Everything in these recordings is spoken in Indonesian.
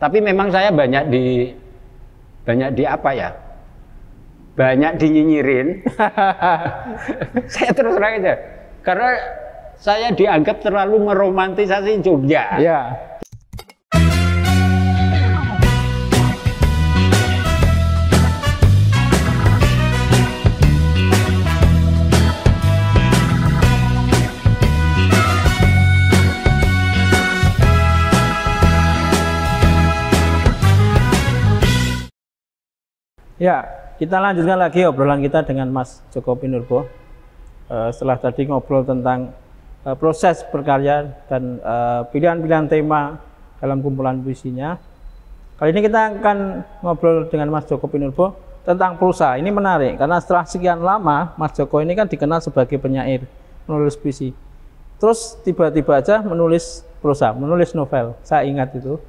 Tapi memang saya banyak di apa ya? Banyak dinyinyirin. Saya terus terang aja. Karena saya dianggap terlalu meromantisasi Jogja. Ya. Ya, kita lanjutkan lagi obrolan kita dengan Mas Joko Pinurbo. Setelah tadi ngobrol tentang proses berkarya dan pilihan-pilihan tema dalam kumpulan puisinya. Kali ini kita akan ngobrol dengan Mas Joko Pinurbo tentang prosa. Ini menarik karena setelah sekian lama Mas Joko ini kan dikenal sebagai penyair, menulis puisi. Terus tiba-tiba aja menulis prosa, menulis novel. Saya ingat itu.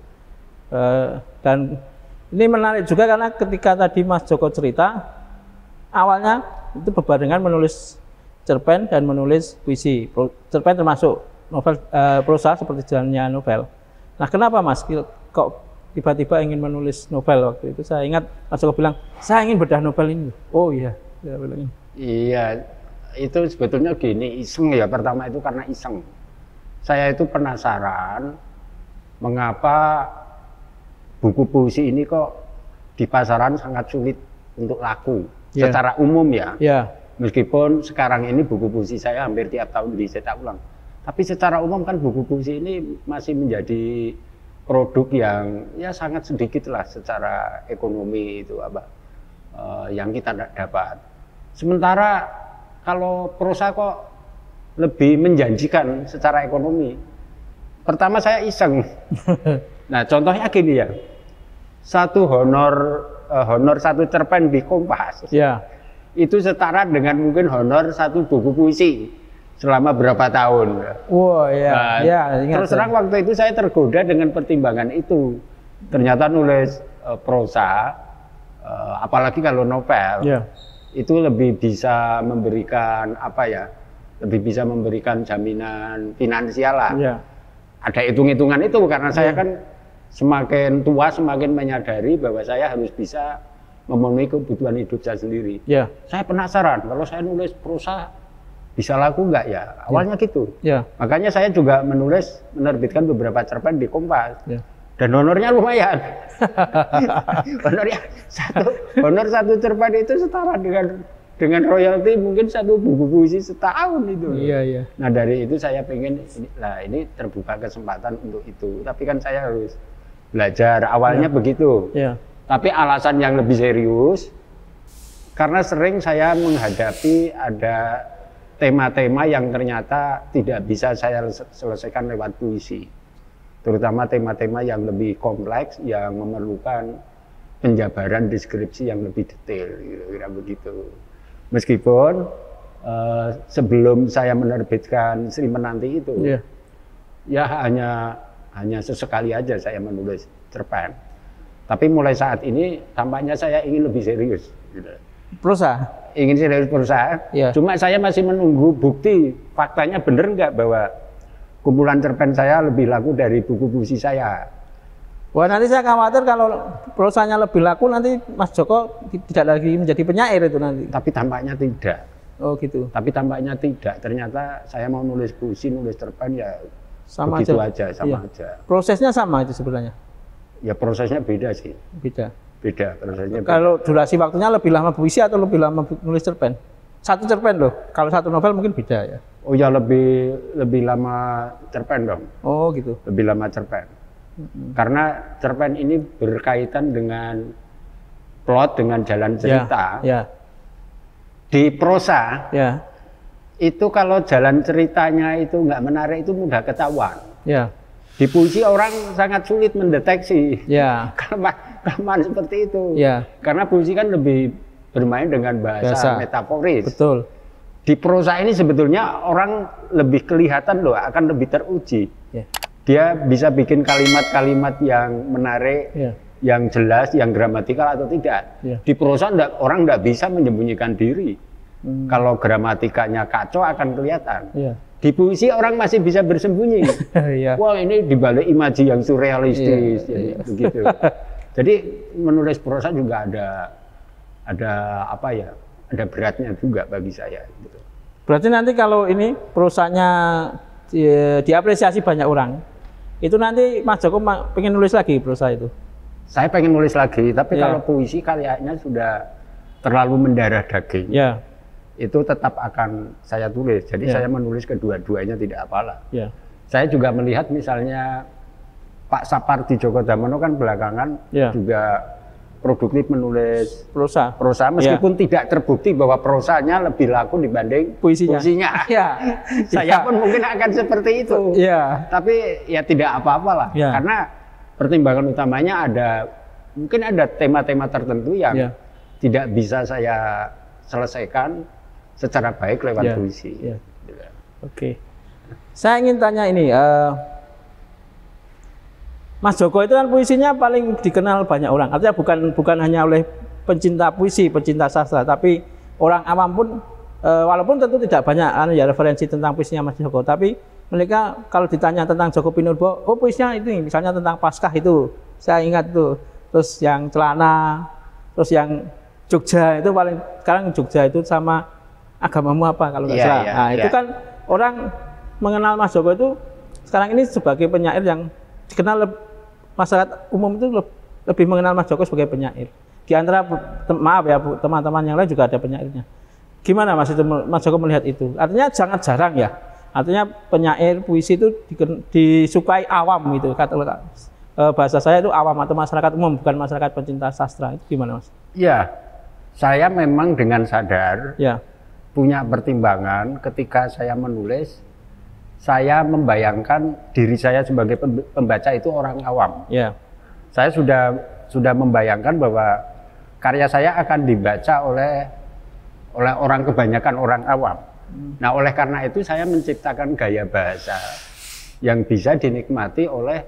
Dan ini menarik juga karena ketika tadi Mas Joko cerita, awalnya itu bebarengan menulis cerpen dan menulis puisi. Cerpen termasuk novel prosa seperti jalannya novel. Nah, kenapa Mas kok tiba-tiba ingin menulis novel waktu itu? Saya ingat Mas Joko bilang, saya ingin bedah novel ini. Oh iya, saya bilang ini. Iya, itu sebetulnya gini, iseng ya. Pertama itu karena iseng. Saya itu penasaran mengapa buku puisi ini kok di pasaran sangat sulit untuk laku secara umum ya. Meskipun sekarang ini buku puisi saya hampir tiap tahun dicetak ulang. Tapi secara umum kan buku puisi ini masih menjadi produk yang ya sangat sedikit lah secara ekonomi itu yang kita dapat. Sementara kalau prosa kok lebih menjanjikan secara ekonomi. Pertama saya iseng. Nah contohnya gini ya. Satu honor satu cerpen di Kompas itu setara dengan mungkin honor satu buku puisi selama berapa tahun. Terus terang waktu itu saya tergoda dengan pertimbangan itu. Ternyata nulis prosa, apalagi kalau novel, itu lebih bisa memberikan lebih bisa memberikan jaminan finansial lah. Ada hitung-hitungan itu karena saya kan semakin tua semakin menyadari bahwa saya harus bisa memenuhi kebutuhan hidup saya sendiri. Saya penasaran kalau saya nulis prosa bisa laku nggak ya? Awalnya gitu. Makanya saya juga menerbitkan beberapa cerpen di Kompas. Dan honornya lumayan. honor satu cerpen itu setara dengan royalti mungkin satu buku puisi setahun itu. Nah dari itu saya pengen ini terbuka kesempatan untuk itu. Tapi kan saya harus belajar awalnya begitu. Tapi alasan yang lebih serius karena sering saya menghadapi ada tema-tema yang ternyata tidak bisa saya selesaikan lewat puisi, terutama tema-tema yang lebih kompleks yang memerlukan penjabaran deskripsi yang lebih detail, kira-kira begitu. Meskipun sebelum saya menerbitkan Sri Menanti itu ya hanya sesekali aja saya menulis cerpen. Tapi mulai saat ini tampaknya saya ingin lebih serius. Prosa? Ingin serius prosa. Cuma saya masih menunggu bukti faktanya benar nggak bahwa kumpulan cerpen saya lebih laku dari buku puisi saya. Wah nanti saya khawatir kalau prosanya lebih laku nanti Mas Joko tidak lagi menjadi penyair itu nanti. Tapi tampaknya tidak. Oh gitu. Tapi tampaknya tidak. Ternyata saya mau nulis puisi, nulis cerpen ya sama begitu aja, sama aja. Prosesnya sama itu sebenarnya? Ya prosesnya beda sih. Beda prosesnya. Kalau durasi waktunya lebih lama puisi atau lebih lama nulis cerpen? Satu cerpen loh. Kalau satu novel mungkin beda ya. Oh ya lebih lama cerpen dong. Oh gitu. Lebih lama cerpen. Karena cerpen ini berkaitan dengan plot, dengan jalan cerita. Di prosa itu kalau jalan ceritanya itu nggak menarik itu mudah ketahuan. Di puisi orang sangat sulit mendeteksi kelemahan seperti itu. Karena puisi kan lebih bermain dengan bahasa metaforis. Betul. Di prosa ini sebetulnya orang lebih kelihatan loh, akan lebih teruji. Dia bisa bikin kalimat-kalimat yang menarik, yang jelas, yang gramatikal atau tidak. Di prosa orang nggak bisa menyembunyikan diri. Kalau gramatikanya kacau akan kelihatan. Di puisi orang masih bisa bersembunyi. Iya. Wah, ini dibalik imaji yang surrealistis, jadi begitu. Jadi menulis prosa juga ada apa ya? Ada beratnya juga bagi saya. Gitu. Berarti nanti kalau ini prosanya diapresiasi banyak orang, itu nanti Mas Joko pengen nulis lagi prosa itu? Saya pengen nulis lagi, tapi kalau puisi kayaknya sudah terlalu mendarah daging. Ya. Itu tetap akan saya tulis. Jadi saya menulis kedua-duanya tidak apalah. Ya. Saya juga melihat misalnya Pak Sapardi Djoko Damono kan belakangan juga produktif menulis prosa meskipun tidak terbukti bahwa prosanya lebih laku dibanding puisinya. Ya. Saya pun mungkin akan seperti itu. Ya. Tapi ya tidak apa-apalah. Karena pertimbangan utamanya mungkin ada tema-tema tertentu yang tidak bisa saya selesaikan secara baik lewat puisi. Oke. Saya ingin tanya ini, Mas Joko itu kan puisinya paling dikenal banyak orang. Artinya bukan hanya oleh pencinta puisi, pencinta sastra, tapi orang awam pun, walaupun tentu tidak banyak referensi tentang puisinya Mas Joko, tapi mereka kalau ditanya tentang Djoko Pinurbo, oh puisinya itu misalnya tentang Paskah itu, saya ingat tuh. Terus yang Celana, terus yang Jogja itu paling sekarang Jogja itu sama agamamu apa kalau nggak salah. Nah itu kan orang mengenal Mas Joko itu sekarang ini sebagai penyair yang dikenal masyarakat umum itu lebih mengenal Mas Joko sebagai penyair. Di antara maaf ya teman-teman yang lain juga ada penyairnya. Gimana Mas Joko melihat itu? Artinya sangat jarang ya. Artinya penyair puisi itu disukai awam gitu. Bahasa saya itu awam atau masyarakat umum, bukan masyarakat pencinta sastra. Itu gimana Mas? Ya, saya memang dengan sadar punya pertimbangan ketika saya menulis, saya membayangkan diri saya sebagai pembaca itu orang awam. Saya sudah membayangkan bahwa karya saya akan dibaca oleh orang kebanyakan orang awam. Nah, oleh karena itu saya menciptakan gaya bahasa yang bisa dinikmati oleh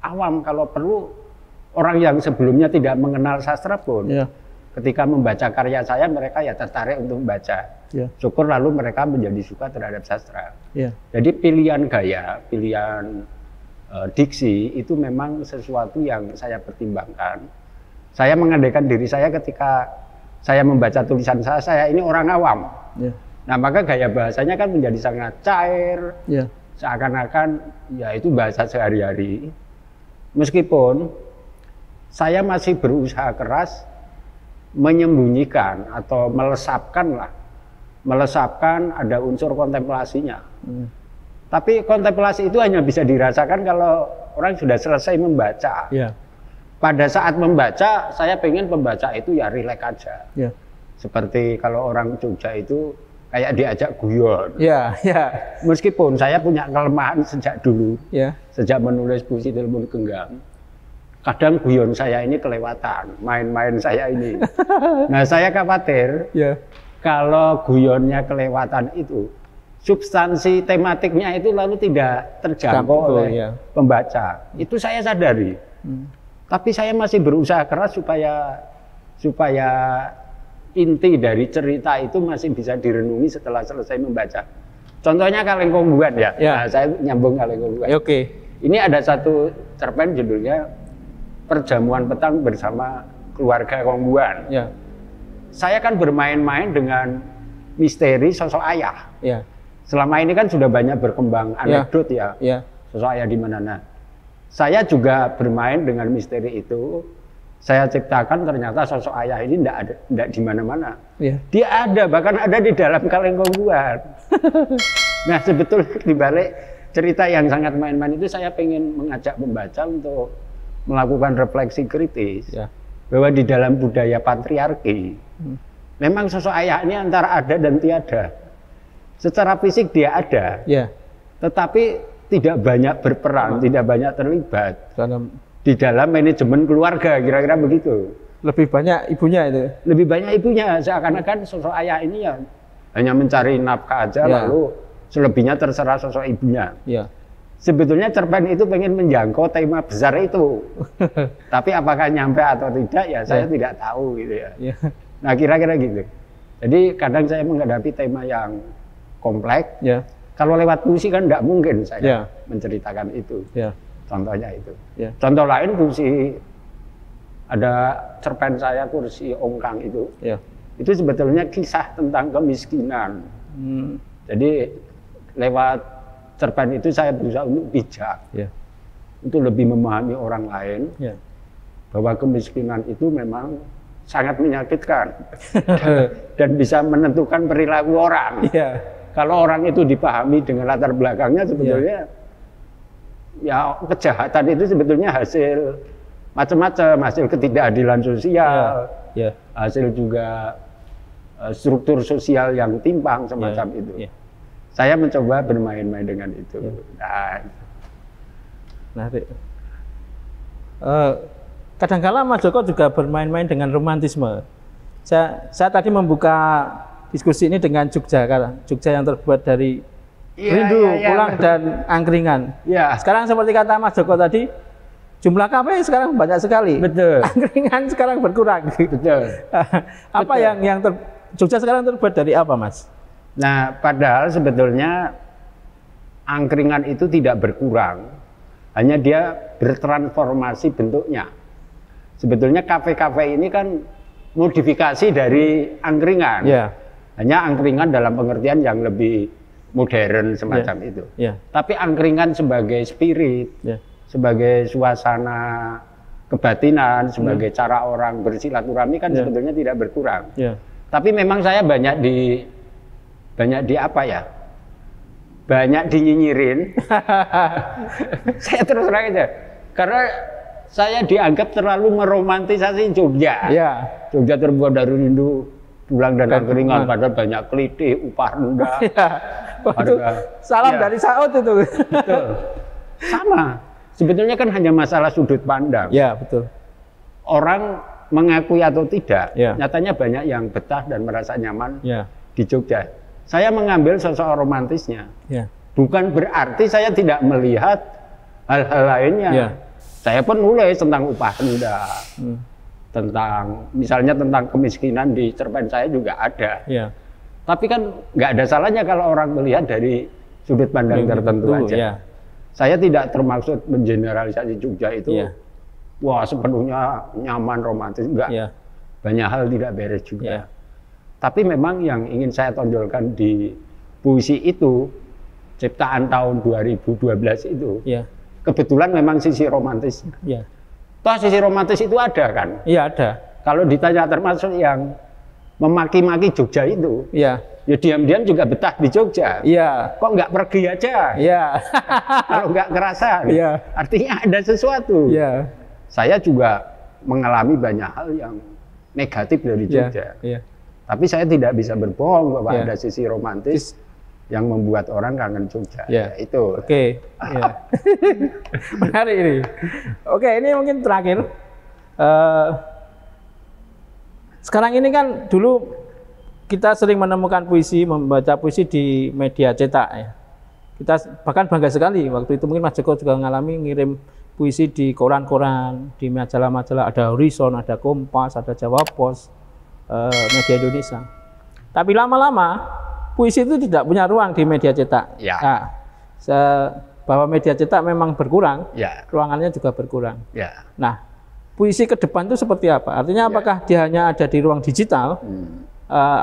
awam. Kalau perlu orang yang sebelumnya tidak mengenal sastra pun ketika membaca karya saya, mereka ya tertarik untuk membaca. Syukur lalu mereka menjadi suka terhadap sastra. Jadi pilihan gaya, pilihan diksi itu memang sesuatu yang saya pertimbangkan. Saya mengandaikan diri saya ketika saya membaca tulisan saya ini orang awam. Nah, maka gaya bahasanya kan menjadi sangat cair, seakan-akan ya itu bahasa sehari-hari. Meskipun saya masih berusaha keras menyembunyikan atau melesapkan ada unsur kontemplasinya. Tapi kontemplasi itu hanya bisa dirasakan kalau orang sudah selesai membaca. Pada saat membaca, saya pengen pembaca itu ya rileks aja. Seperti kalau orang Jogja itu kayak diajak guyon. Meskipun saya punya kelemahan sejak dulu, sejak menulis puisi Telepon Genggam. Kadang guyon saya ini kelewatan, main-main saya ini. Nah, saya khawatir kalau guyonnya kelewatan itu, substansi tematiknya itu lalu tidak terjangkau oleh pembaca. Itu saya sadari. Tapi saya masih berusaha keras supaya inti dari cerita itu masih bisa direnungi setelah selesai membaca. Contohnya Kaleng Kongguan ya. Nah, saya nyambung Kaleng Kongguan. Ini ada satu cerpen judulnya Perjamuan Petang bersama Keluarga Kongguan. Saya kan bermain-main dengan misteri sosok ayah. Selama ini kan sudah banyak berkembang anekdot sosok ayah di mana. Nah, saya juga bermain dengan misteri itu. Saya ciptakan ternyata sosok ayah ini tidak di mana-mana. Dia ada, bahkan ada di dalam Kaleng Kongguan. Nah, sebetulnya di balik cerita yang sangat main-main itu saya pengen mengajak pembaca untuk melakukan refleksi kritis bahwa di dalam budaya patriarki memang sosok ayah ini antara ada dan tiada. Secara fisik dia ada, tetapi tidak banyak berperan, tidak banyak terlibat di dalam manajemen keluarga, kira-kira begitu. Lebih banyak ibunya itu? Lebih banyak ibunya, seakan-akan sosok ayah ini ya hanya mencari nafkah aja, lalu selebihnya terserah sosok ibunya. Sebetulnya cerpen itu pengen menjangkau tema besar itu, tapi apakah nyampe atau tidak ya saya tidak tahu gitu ya. Nah, kira-kira gitu. Jadi kadang saya menghadapi tema yang kompleks, Kalau lewat puisi kan nggak mungkin saya Ya. menceritakan itu. Ya. Contohnya itu. Ya. Contoh lain puisi ada cerpen saya Kursi Ongkang itu. Ya. Itu sebetulnya kisah tentang kemiskinan. Jadi lewat cerpen itu saya berusaha untuk bijak, Ya. untuk lebih memahami orang lain Ya. bahwa kemiskinan itu memang sangat menyakitkan dan bisa menentukan perilaku orang. Ya. Kalau orang itu dipahami dengan latar belakangnya sebetulnya ya kejahatan itu sebetulnya hasil macam-macam, hasil ketidakadilan sosial, Ya. hasil juga struktur sosial yang timpang semacam itu. Ya. Saya mencoba bermain-main dengan itu. Nah, kadang-kala Mas Joko juga bermain-main dengan romantisme. Saya tadi membuka diskusi ini dengan Jogja yang terbuat dari rindu, pulang dan angkringan. Ya. Sekarang seperti kata Mas Joko tadi, jumlah kafe sekarang banyak sekali. Betul. Angkringan sekarang berkurang. Betul. Apa Betul. yang Jogja sekarang terbuat dari apa, Mas? Nah, padahal sebetulnya angkringan itu tidak berkurang, hanya dia bertransformasi bentuknya. Sebetulnya kafe-kafe ini kan modifikasi dari angkringan. Ya. Hanya angkringan dalam pengertian yang lebih modern semacam itu. Ya. Tapi angkringan sebagai spirit, Ya. sebagai suasana kebatinan, sebagai cara orang bersilaturahmi kan sebetulnya tidak berkurang. Ya. Tapi memang saya banyak di apa ya? Banyak dinyinyirin. Saya terus terang aja. Karena saya dianggap terlalu meromantisasi Jogja. Ya. Jogja terbuat dari rindu, pulang dan angkringan, padahal banyak kelitih, upah rendah. Ya. Itu salam dari Saud itu. Betul. Sama. Sebetulnya kan hanya masalah sudut pandang. Ya, betul. Orang mengakui atau tidak, Ya. nyatanya banyak yang betah dan merasa nyaman Ya. di Jogja. Saya mengambil sosok romantisnya. Ya. Bukan berarti saya tidak melihat hal-hal lainnya. Ya. Saya pun nulis tentang upah rendah, tentang misalnya tentang kemiskinan di cerpen saya juga ada. Ya. Tapi kan nggak ada salahnya kalau orang melihat dari sudut pandang tertentu aja. Ya. Saya tidak termaksud mengeneralisasi Jogja itu, Ya. wah sepenuhnya nyaman romantis, enggak. Ya. Banyak hal tidak beres juga. Ya. Tapi memang yang ingin saya tonjolkan di puisi itu, ciptaan tahun 2012 itu, Ya. kebetulan memang sisi romantisnya. Ya. Toh sisi romantis itu ada kan? Iya, ada. Kalau ditanya termasuk yang memaki-maki Jogja itu, Iya. ya diam-diam juga betah di Jogja. Iya. Kok nggak pergi aja? Iya. Kalau nggak kerasan, Iya. artinya ada sesuatu. Iya. Saya juga mengalami banyak hal yang negatif dari Jogja. Iya. Tapi saya tidak bisa berbohong bahwa Iya. ada sisi romantis yang membuat orang kangen Jogja. Iya. Ya, itu. Oke. Iya. Menarik ini. Oke, ini mungkin terakhir. Sekarang ini kan dulu kita sering menemukan puisi, membaca puisi di media cetak ya. Kita bahkan bangga sekali waktu itu, mungkin Mas Joko juga mengalami ngirim puisi di koran-koran, di majalah-majalah, ada Horizon, ada Kompas, ada Jawa Pos, Media Indonesia. Tapi lama-lama puisi itu tidak punya ruang di media cetak. Ya. Nah, bahwa media cetak memang berkurang, Ya. ruangannya juga berkurang. Ya. Nah, puisi ke depan itu seperti apa? Artinya apakah dia hanya ada di ruang digital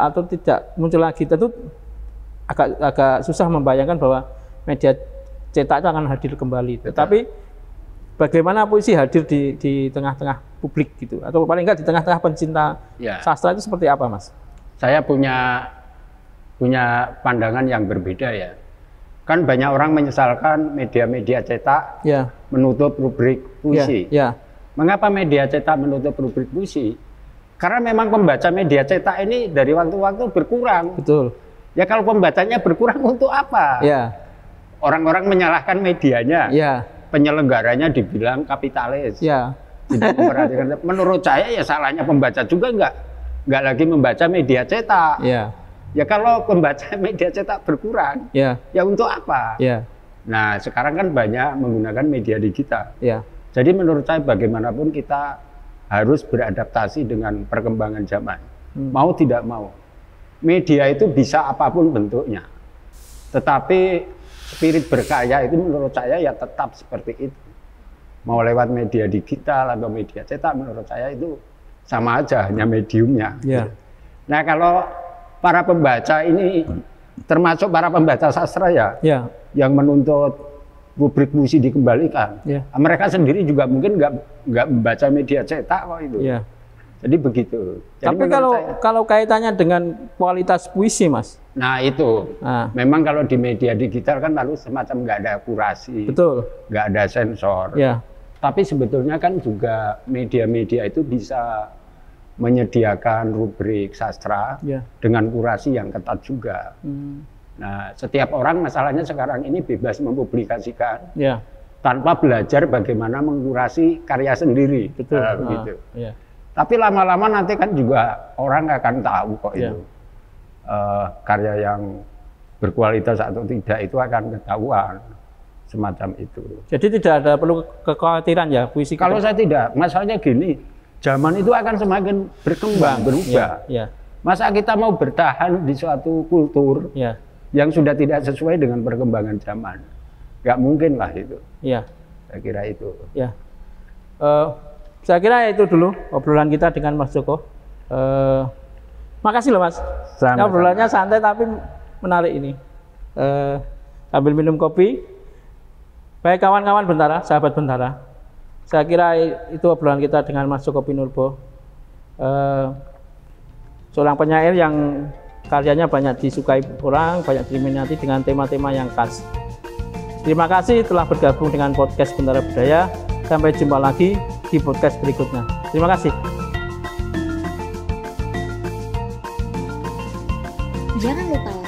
atau tidak muncul lagi? Tentu agak susah membayangkan bahwa media cetak itu akan hadir kembali. Tetapi bagaimana puisi hadir di tengah-tengah publik gitu, atau paling enggak di tengah-tengah pencinta sastra itu seperti apa, Mas? Saya punya pandangan yang berbeda ya. Kan banyak orang menyesalkan media-media cetak menutup rubrik puisi. Mengapa media cetak menutup rubrik puisi? Karena memang pembaca media cetak ini dari waktu-waktu berkurang. Betul. Ya kalau pembacanya berkurang untuk apa? Orang-orang menyalahkan medianya. Penyelenggaranya dibilang kapitalis. Tidak memperhatikan. Menurut saya ya salahnya pembaca juga nggak lagi membaca media cetak. Ya kalau pembaca media cetak berkurang, ya untuk apa? Nah sekarang kan banyak menggunakan media digital. Jadi menurut saya bagaimanapun kita harus beradaptasi dengan perkembangan zaman. Mau tidak mau. Media itu bisa apapun bentuknya. Tetapi spirit berkarya itu menurut saya ya tetap seperti itu. Mau lewat media digital atau media cetak, menurut saya itu sama aja, hanya mediumnya. Ya. Nah kalau para pembaca ini, termasuk para pembaca sastra ya, yang menuntut rubrik puisi dikembalikan, mereka sendiri juga mungkin nggak membaca media cetak kok itu. Jadi begitu. Jadi tapi kalau kaitannya dengan kualitas puisi, Mas. Nah itu, memang kalau di media digital kan lalu semacam nggak ada kurasi, betul, nggak ada sensor. Tapi sebetulnya kan juga media-media itu bisa menyediakan rubrik sastra dengan kurasi yang ketat juga. Nah setiap orang masalahnya sekarang ini bebas mempublikasikan tanpa belajar bagaimana mengkurasi karya sendiri. Betul. Begitu. Tapi lama-lama nanti kan juga orang akan tahu kok itu karya yang berkualitas atau tidak itu akan ketahuan semacam itu. Jadi tidak ada perlu kekhawatiran ya puisi. Kalau saya tidak, masalahnya gini, zaman itu akan semakin berkembang, berubah. Masa kita mau bertahan di suatu kultur yang sudah tidak sesuai dengan perkembangan zaman? Gak mungkin lah itu. Saya kira itu. Saya kira itu dulu obrolan kita dengan Mas Joko. Makasih loh Mas. Obrolannya santai tapi menarik ini. Sambil minum kopi. Baik kawan-kawan Bentara, sahabat Bentara. Saya kira itu obrolan kita dengan Mas Joko Pinurbo. Seorang penyair yang karyanya banyak disukai orang, banyak diminati dengan tema-tema yang khas. Terima kasih telah bergabung dengan podcast Bentara Budaya. Sampai jumpa lagi di podcast berikutnya. Terima kasih. Jangan lupa